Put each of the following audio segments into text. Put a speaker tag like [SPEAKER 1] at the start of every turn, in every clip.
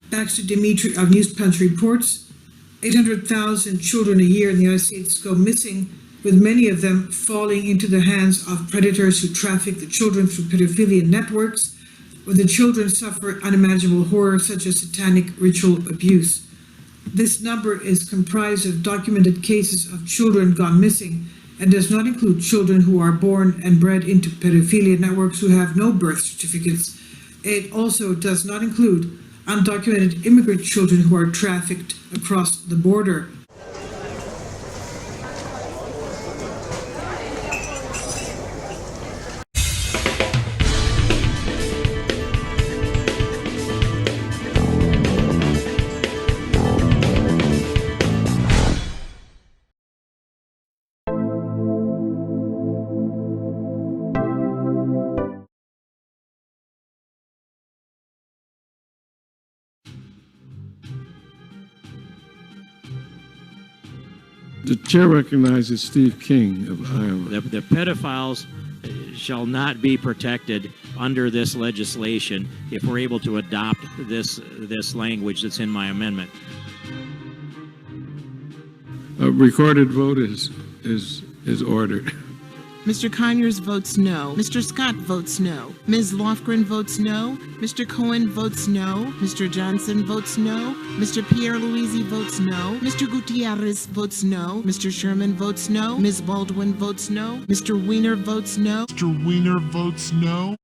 [SPEAKER 1] Thanks to Dimitri of Newspunch reports, 800,000 children a year in the United States go missing, with many of them falling into the hands of predators who traffic the children through pedophilia networks, where the children suffer unimaginable horror such as satanic ritual abuse. This number is comprised of documented cases of children gone missing and does not include children who are born and bred into pedophilia networks who have no birth certificates. It also does not include undocumented immigrant children who are trafficked across the border.
[SPEAKER 2] The chair recognizes Steve King of Iowa.
[SPEAKER 3] The pedophiles shall not be protected under this legislation if we're able to adopt this language that's in my amendment.
[SPEAKER 2] A recorded vote is ordered.
[SPEAKER 4] Mr. Conyers votes no. Mr. Scott votes no. Ms. Lofgren votes no. Mr. Cohen votes no. Mr. Johnson votes no. Mr. Pierre-Louis votes no. Mr. Gutierrez votes no. Mr. Sherman votes no. Ms. Baldwin votes no. Mr. Weiner votes no.
[SPEAKER 5] Mr. Weiner votes no.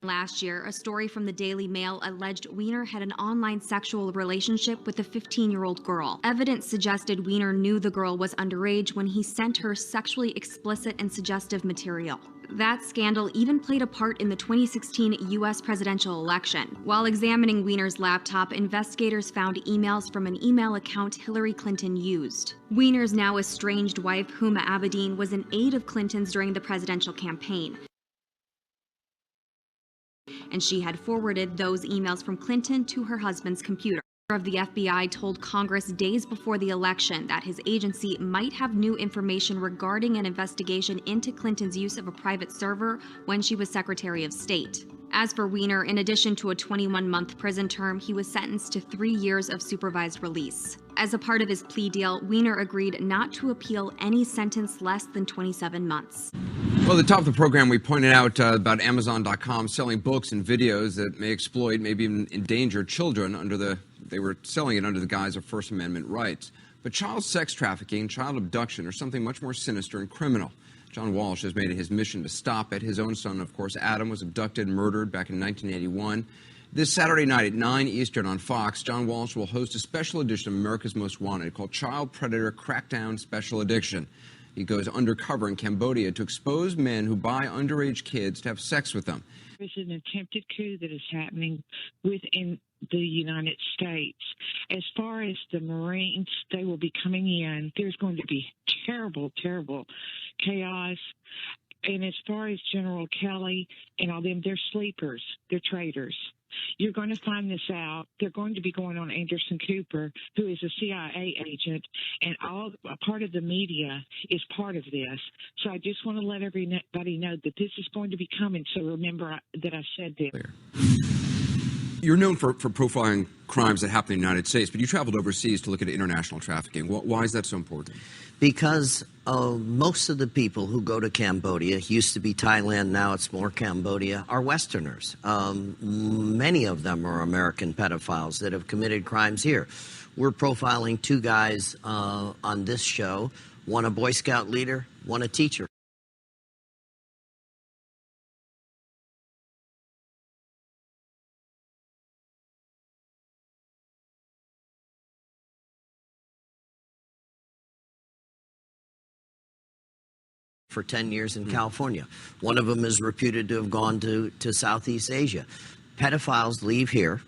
[SPEAKER 6] Last year, a story from the Daily Mail alleged Weiner had an online sexual relationship with a 15-year-old girl. Evidence suggested Weiner knew the girl was underage when he sent her sexually explicit and suggestive material. That scandal even played a part in the 2016 U.S. presidential election. While examining Weiner's laptop, investigators found emails from an email account Hillary Clinton used. Weiner's now estranged wife, Huma Abedin, was an aide of Clinton's during the presidential campaign, and she had forwarded those emails from Clinton to her husband's computer. Of the FBI told Congress days before the election that his agency might have new information regarding an investigation into Clinton's use of a private server when she was Secretary of State. As for Weiner, in addition to a 21-month prison term, he was sentenced to 3 years of supervised release. As a part of his plea deal, Weiner agreed not to appeal any sentence less than 27 months.
[SPEAKER 7] Well, at the top of the program, we pointed out about Amazon.com selling books and videos that may exploit, maybe even endanger children they were selling it under the guise of First Amendment rights. But child sex trafficking and child abduction are something much more sinister and criminal. John Walsh has made it his mission to stop it. His own son, of course, Adam, was abducted and murdered back in 1981. This Saturday night at 9 Eastern on Fox, John Walsh will host a special edition of America's Most Wanted called Child Predator Crackdown Special Edition. He goes undercover in Cambodia to expose men who buy underage kids to have sex with them.
[SPEAKER 8] There's an attempted coup that is happening within the United States. As far as the Marines, they will be coming in. There's going to be terrible, terrible chaos. And as far as General Kelly and all them, they're sleepers. They're traitors. You're going to find this out. They're going to be going on Anderson Cooper, who is a CIA agent, and a part of the media is part of this. So I just want to let everybody know that this is going to be coming. So remember that I said this.
[SPEAKER 7] You're known for profiling crimes that happen in the United States, but you traveled overseas to look at international trafficking. Why is that so important?
[SPEAKER 9] Because most of the people who go to Cambodia, used to be Thailand, now it's more Cambodia, are Westerners. Many of them are American pedophiles that have committed crimes here. We're profiling two guys on this show, one a Boy Scout leader, one a teacher. For 10 years in California. One of them is reputed to have gone to Southeast Asia. Pedophiles leave here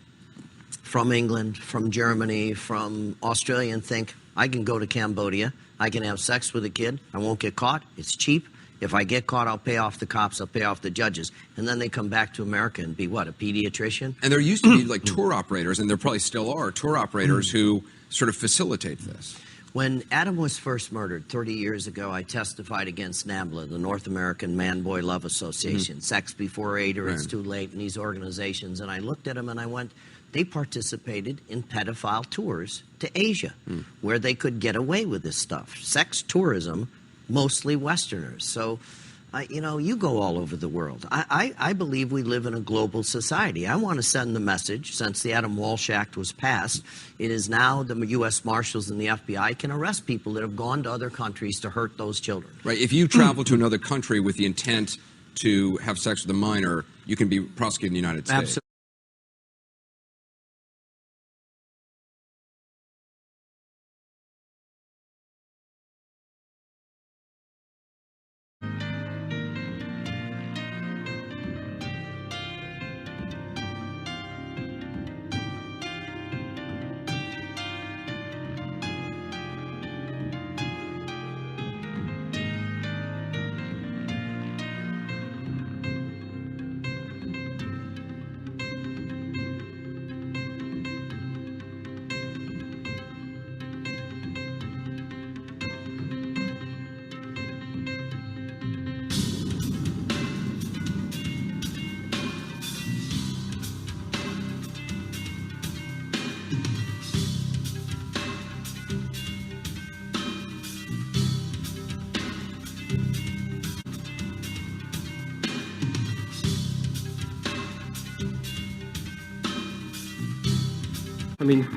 [SPEAKER 9] from England, from Germany, from Australia and think, I can go to Cambodia, I can have sex with a kid, I won't get caught, it's cheap. If I get caught, I'll pay off the cops, I'll pay off the judges. And then they come back to America and be what, a pediatrician?
[SPEAKER 7] And there used to be like tour operators, and there probably still are, tour operators who sort of facilitate this.
[SPEAKER 9] When Adam was first murdered 30 years ago, I testified against NAMBLA, the North American Man-Boy Love Association, Sex Before 8 or It's Too Late, and these organizations. And I looked at them and I went, they participated in pedophile tours to Asia, where they could get away with this stuff. Sex tourism, mostly Westerners. So, you know, you go all over the world. I believe we live in a global society. I want to send the message, since the Adam Walsh Act was passed, it is now the U.S. Marshals and the FBI can arrest people that have gone to other countries to hurt those children.
[SPEAKER 7] Right. If you travel to another country with the intent to have sex with a minor, you can be prosecuted in the United States.
[SPEAKER 9] Absolutely.
[SPEAKER 10] I mean,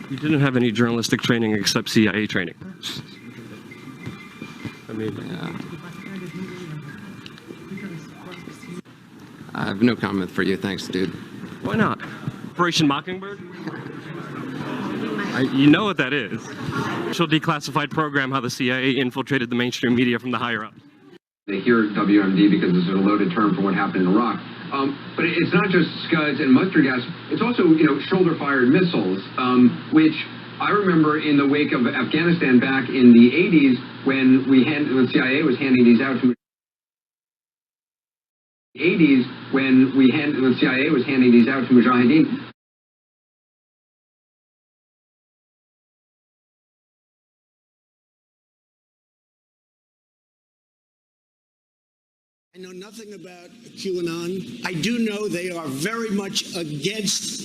[SPEAKER 10] you didn't have any journalistic training except CIA training. I mean,
[SPEAKER 11] I have no comment for you. Thanks, dude.
[SPEAKER 10] why not? Operation Mockingbird? You know what that is. Official declassified program how the CIA infiltrated the mainstream media from the higher ups.
[SPEAKER 12] They hear WMD because it's a loaded term for what happened in Iraq. But it's not just Scuds and mustard gas. It's also, shoulder-fired missiles, which I remember in the wake of Afghanistan back in the 80s when the CIA was handing these out to Mujahideen.
[SPEAKER 13] I know nothing about QAnon. I do know they are very much against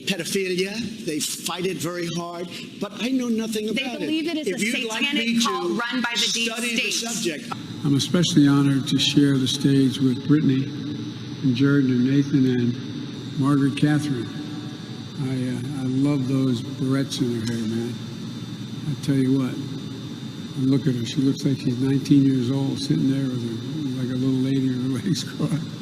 [SPEAKER 13] pedophilia. They fight it very hard, but I know nothing about it.
[SPEAKER 14] They believe it is a satanic cult run by the deep state.
[SPEAKER 13] The subject.
[SPEAKER 15] I'm especially honored to share the stage with Brittany and Jordan and Nathan and Margaret Catherine. I love those barrettes in her hair, man. I tell you what, look at her. She looks like she's 19 years old, sitting there with her, like a little lady with her legs crossed.